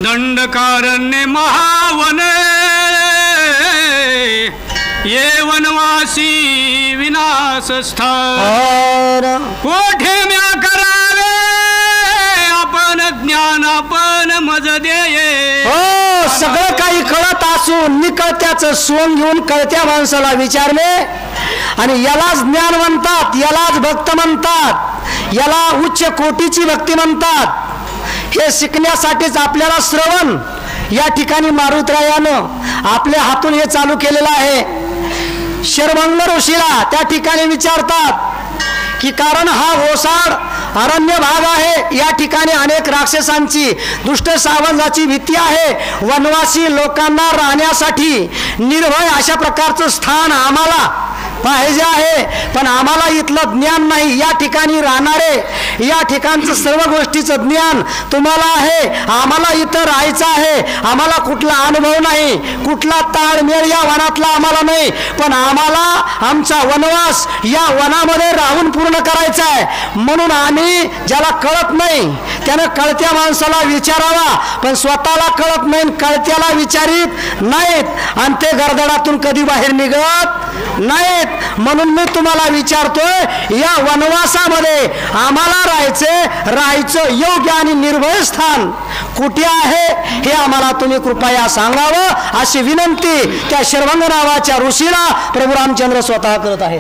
दंडकारण्य महावने ये वनवासी विनाशस्थान कोठे म्या करावे आपण ज्ञान आपण मज देये। हो सगळं काही कळत असून निकळत्याचं सोंग घेऊन कळत्या माणसाला विचारले आणि यालाच ज्ञान म्हणतात, यालाच भक्त म्हणतात, याला उच्च कोटीची भक्ती म्हणतात। हे शिकण्यासाठीच आपल्याला श्रवण या ठिकाणी मारुतरायानं आपल्या हातून हे चालू केलेलं आहे। शर्वंग ऋषीला त्या ठिकाणी विचारतात की कारण हा ओसाड अरण्य भाग आहे, या ठिकाणी अनेक राक्षसांची दुष्ट सावजाची भीती आहे, वनवासी लोकांना राहण्यासाठी निर्भय अशा प्रकारचं स्थान आम्हाला पाहिजे आहे, पण आम्हाला इथलं ज्ञान नाही। या ठिकाणी राहणारे या ठिकाणचं सर्व गोष्टीचं ज्ञान तुम्हाला आहे, आम्हाला इथं राहायचं आहे, आम्हाला कुठला अनुभव नाही, कुठला ताळमेळ या वनातला आम्हाला नाही, पण आम्हाला आमचा वनवास या वनामध्ये राहून पूर्ण करायचा आहे। म्हणून आम्ही ज्याला कळत नाही त्यानं कळत्या माणसाला विचारावा, पण स्वतःला कळत नाही कळत्याला विचारित नाहीत आणि ते गर्दडातून कधी बाहेर निघत नाहीत। म्हणून मी तुम्हाला विचारतोय या वनवासामध्ये आम्हाला राहायचं योग्य आणि निर्भय स्थान कुठे आहे हे आम्हाला तुम्ही कृपया सांगावं, अशी विनंती त्या शर्वंग नावाच्या ऋषीला प्रभू रामचंद्र स्वतः करत आहे।